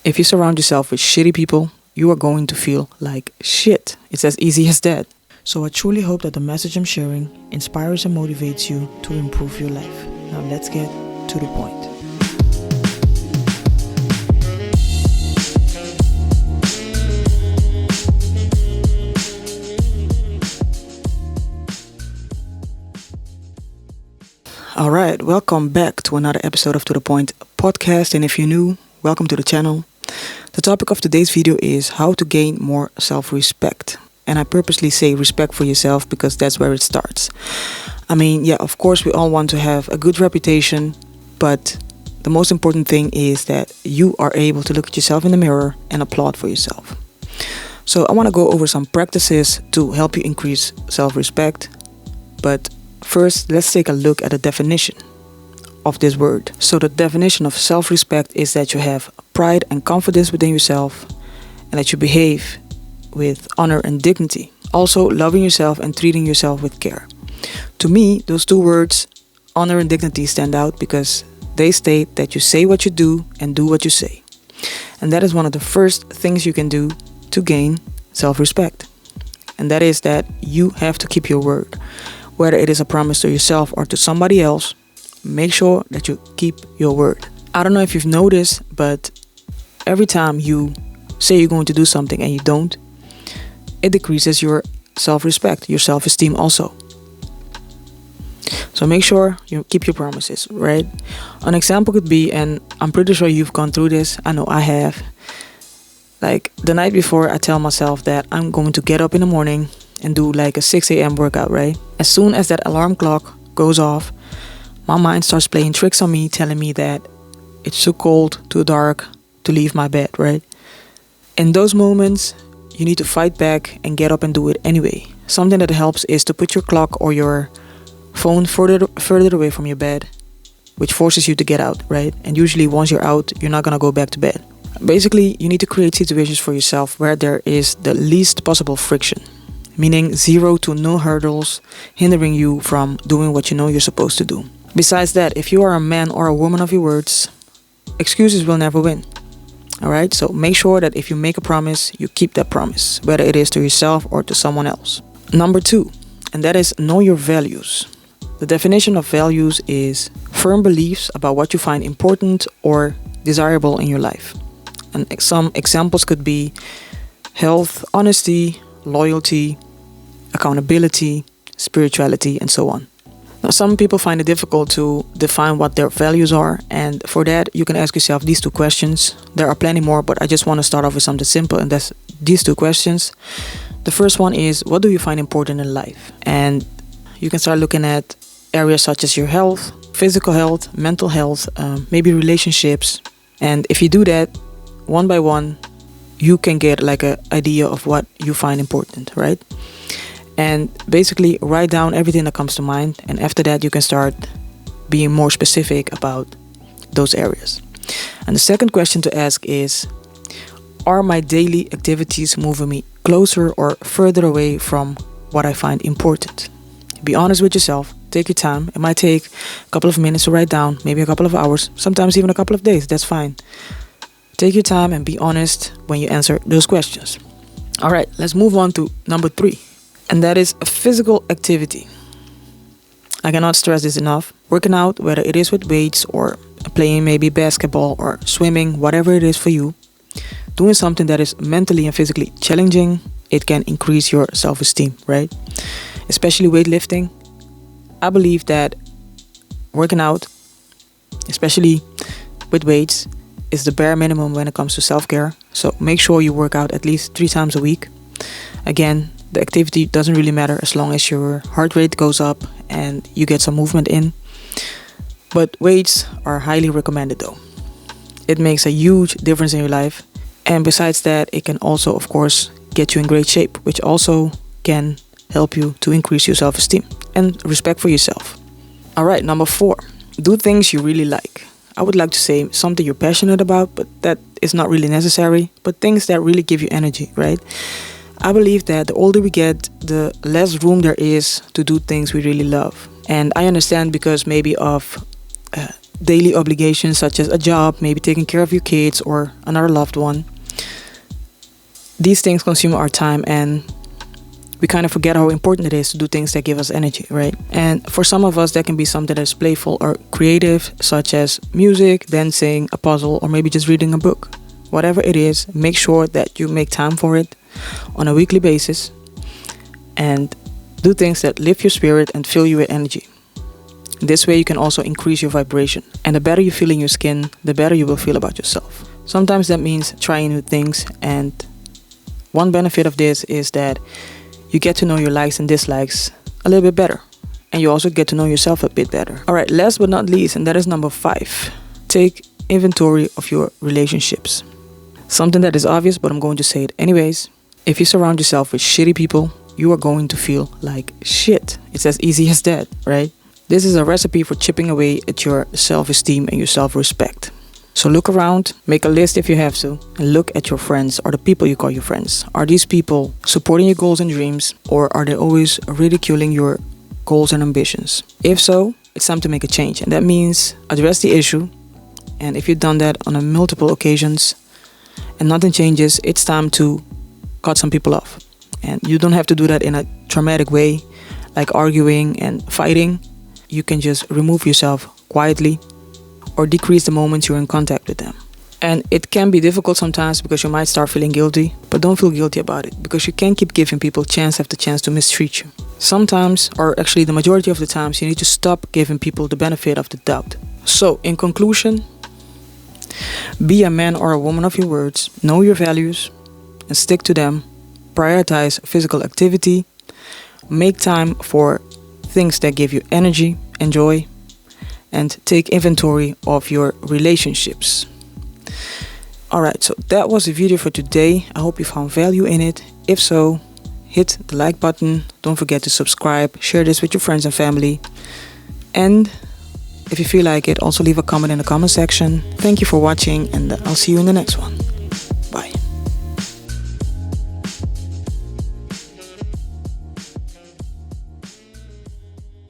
If you surround yourself with shitty people, you are going to feel like shit. It's as easy as that. So I truly hope that the message I'm sharing inspires and motivates you to improve your life. Now let's get to the point. All right, welcome back to another episode of To The Point Podcast. And if you're new, welcome to the channel. The topic of today's video is how to gain more self-respect. And I purposely say respect for yourself because that's where it starts. I mean, yeah, of course, we all want to have a good reputation, but the most important thing is that you are able to look at yourself in the mirror and applaud for yourself. So I want to go over some practices to help you increase self-respect, but first, let's take a look at the definition of this word. So the definition of self-respect is that you have pride and confidence within yourself and that you behave with honor and dignity. Also, loving yourself and treating yourself with care. To me, those two words, honor and dignity, stand out because they state that you say what you do and do what you say. And that is one of the first things you can do to gain self-respect. And that is that you have to keep your word. Whether it is a promise to yourself or to somebody else, make sure that you keep your word. I don't know if you've noticed, but every time you say you're going to do something and you don't, it decreases your self-respect, your self-esteem also. So make sure you keep your promises, right? An example could be, and I'm pretty sure you've gone through this, I know I have. Like the night before, I tell myself that I'm going to get up in the morning and do like a 6 a.m. workout, right? As soon as that alarm clock goes off, my mind starts playing tricks on me, telling me that it's too cold, too dark to leave my bed, right? In those moments, you need to fight back and get up and do it anyway. Something that helps is to put your clock or your phone further away from your bed, which forces you to get out, right? And usually once you're out, you're not gonna go back to bed. Basically, you need to create situations for yourself where there is the least possible friction. Meaning 0 to no hurdles hindering you from doing what you know you're supposed to do. Besides that, if you are a man or a woman of your words, excuses will never win. Alright, so make sure that if you make a promise, you keep that promise, whether it is to yourself or to someone else. Number 2, and that is know your values. The definition of values is firm beliefs about what you find important or desirable in your life. And some examples could be health, honesty, loyalty, accountability, spirituality, and so on. Now, some people find it difficult to define what their values are, and for that, you can ask yourself these two questions. There are plenty more, but I just want to start off with something simple, and that's these two questions. The first one is, what do you find important in life? And you can start looking at areas such as your health, physical health, mental health, maybe relationships. And if you do that, one by one, you can get like an idea of what you find important, right? And basically write down everything that comes to mind. And after that, you can start being more specific about those areas. And the second question to ask is, are my daily activities moving me closer or further away from what I find important? Be honest with yourself. Take your time. It might take a couple of minutes to write down, maybe a couple of hours, sometimes even a couple of days. That's fine. Take your time and be honest when you answer those questions. All right, let's move on to number 3. And that is a physical activity. I cannot stress this enough. Working out, whether it is with weights or playing maybe basketball or swimming, whatever it is for you, doing something that is mentally and physically challenging, it can increase your self-esteem, right? Especially weightlifting. I believe that working out, especially with weights, is the bare minimum when it comes to self-care. So make sure you work out at least 3 times a week. Again, the activity doesn't really matter as long as your heart rate goes up and you get some movement in. But weights are highly recommended though. It makes a huge difference in your life. And besides that, it can also, of course, get you in great shape, which also can help you to increase your self-esteem and respect for yourself. All right, number 4, do things you really like. I would like to say something you're passionate about, but that is not really necessary. But things that really give you energy, right? I believe that the older we get, the less room there is to do things we really love. And I understand because maybe of daily obligations such as a job, maybe taking care of your kids or another loved one. These things consume our time, and we kind of forget how important it is to do things that give us energy, right? And for some of us, that can be something that is playful or creative, such as music, dancing, a puzzle, or maybe just reading a book. Whatever it is, make sure that you make time for it on a weekly basis and do things that lift your spirit and fill you with energy. This way you can also increase your vibration. And the better you feel in your skin, the better you will feel about yourself. Sometimes that means trying new things, and one benefit of this is that you get to know your likes and dislikes a little bit better. And you also get to know yourself a bit better. Alright, last but not least, and that is number 5. Take inventory of your relationships. Something that is obvious, but I'm going to say it anyways. If you surround yourself with shitty people, you are going to feel like shit. It's as easy as that, right? This is a recipe for chipping away at your self-esteem and your self-respect. So look around, make a list if you have to, and look at your friends or the people you call your friends. Are these people supporting your goals and dreams, or are they always ridiculing your goals and ambitions? If so, it's time to make a change, and that means address the issue. And if you've done that on multiple occasions and nothing changes, it's time to cut some people off. And you don't have to do that in a traumatic way, like arguing and fighting. You can just remove yourself quietly or decrease the moments you're in contact with them. And it can be difficult sometimes because you might start feeling guilty, but don't feel guilty about it, because you can't keep giving people chance after chance to mistreat you. Sometimes, or actually the majority of the times, you need to stop giving people the benefit of the doubt. So, in conclusion, be a man or a woman of your words, know your values and stick to them, prioritize physical activity, make time for things that give you energy and joy, and take inventory of your relationships. Alright, so that was the video for today. I hope you found value in it. If so, hit the like button. Don't forget to subscribe, share this with your friends and family. And if you feel like it, also leave a comment in the comment section. Thank you for watching, and I'll see you in the next one.